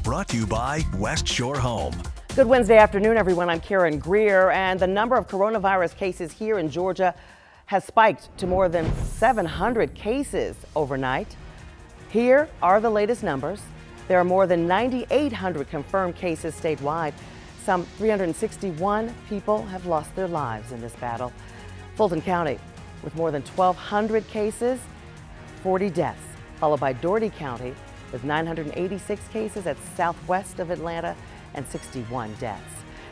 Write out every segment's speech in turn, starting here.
Brought to you by West Shore Home. Good Wednesday afternoon, everyone. I'm Karen Greer, and the number of coronavirus cases here in Georgia has spiked to more than 700 cases overnight. Here are the latest numbers. There are more than 9,800 confirmed cases statewide. Some 361 people have lost their lives in this battle. Fulton County with more than 1,200 cases, 40 deaths, followed by Dougherty County with 986 cases. That's southwest of Atlanta, and 61 deaths.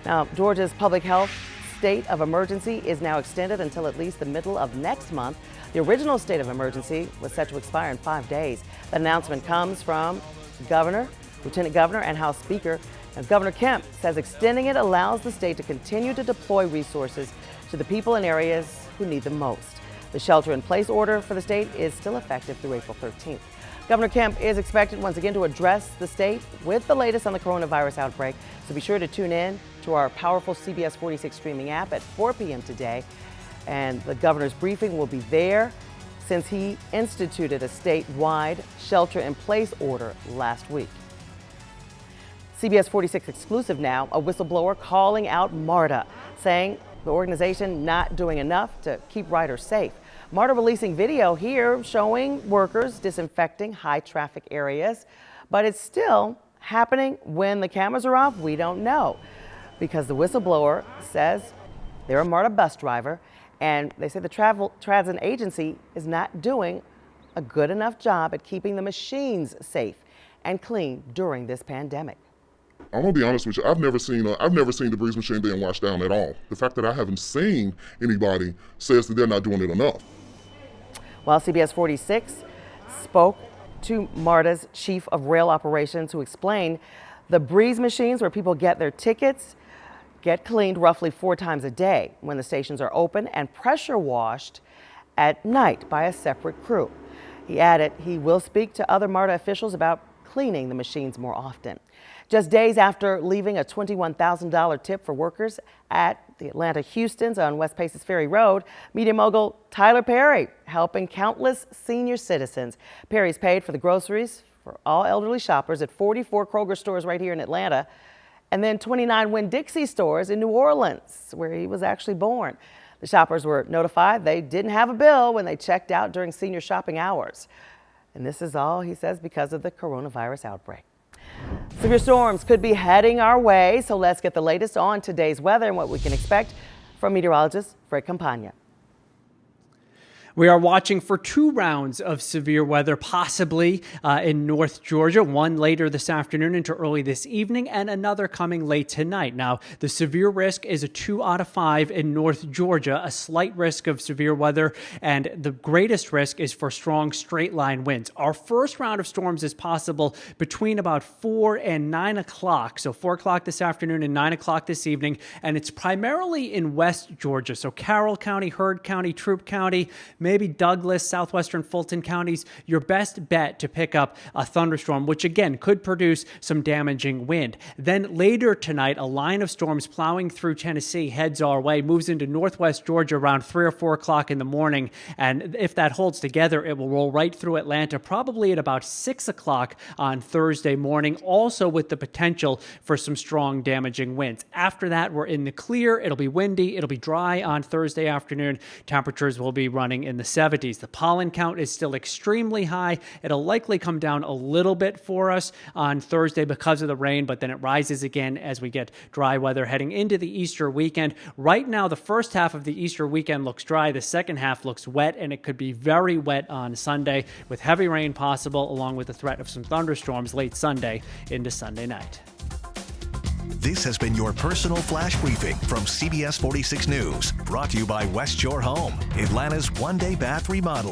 Now, Georgia's public health state of emergency is now extended until at least the middle of next month. The original state of emergency was set to expire in 5 days. The announcement comes from Governor, Lieutenant Governor, and House Speaker. And Governor Kemp says extending it allows the state to continue to deploy resources to the people in areas who need them most. The shelter-in-place order for the state is still effective through April 13th. Governor Kemp is expected once again to address the state with the latest on the coronavirus outbreak. So be sure to tune in to our powerful CBS46 streaming app at 4 p.m. today. And the governor's briefing will be there since he instituted a statewide shelter-in-place order last week. CBS 46 exclusive now, a whistleblower calling out MARTA, saying the organization not doing enough to keep riders safe. MARTA releasing video here showing workers disinfecting high traffic areas, but it's still happening when the cameras are off. We don't know, because the whistleblower says they're a MARTA bus driver, and they say the transit agency is not doing a good enough job at keeping the machines safe and clean during this pandemic. I'm gonna be honest with you. I've never seen the breeze machine being washed down at all. The fact that I haven't seen anybody says that they're not doing it enough. Well, CBS 46 spoke to MARTA's chief of rail operations, who explained the breeze machines where people get their tickets get cleaned roughly 4 times a day when the stations are open and pressure washed at night by a separate crew. He added he will speak to other MARTA officials about cleaning the machines more often. Just days after leaving a $21,000 tip for workers at the Atlanta Houston's on West Paces Ferry Road, media mogul Tyler Perry helping countless senior citizens. Perry's paid for the groceries for all elderly shoppers at 44 Kroger stores right here in Atlanta, and then 29 Winn-Dixie stores in New Orleans, where he was actually born. The shoppers were notified they didn't have a bill when they checked out during senior shopping hours. And this is all, he says, because of the coronavirus outbreak. Severe storms could be heading our way, so let's get the latest on today's weather and what we can expect from meteorologist Fred Campagna. We are watching for 2 rounds of severe weather, possibly in North Georgia, one later this afternoon into early this evening, and another coming late tonight. Now, the severe risk is a 2 out of 5 in North Georgia, a slight risk of severe weather, and the greatest risk is for strong straight line winds. Our first round of storms is possible between about 4 and 9 o'clock, so 4 o'clock this afternoon and 9 o'clock this evening, and it's primarily in West Georgia, so Carroll County, Heard County, Troup County, maybe Douglas, southwestern Fulton counties, your best bet to pick up a thunderstorm, which again could produce some damaging wind. Then later tonight, a line of storms plowing through Tennessee heads our way, moves into northwest Georgia around 3 or 4 o'clock in the morning. And if that holds together, it will roll right through Atlanta, probably at about 6 o'clock on Thursday morning, also with the potential for some strong damaging winds. After that, we're in the clear. It'll be windy. It'll be dry on Thursday afternoon. Temperatures will be running in the 70s. The pollen count is still extremely high. It'll likely come down a little bit for us on Thursday because of the rain, but then it rises again as we get dry weather heading into the Easter weekend. Right now, the first half of the Easter weekend looks dry. The second half looks wet, and it could be very wet on Sunday with heavy rain possible, along with the threat of some thunderstorms late Sunday into Sunday night. This has been your personal flash briefing from CBS 46 News, brought to you by West Shore Home, Atlanta's one-day bath remodeler.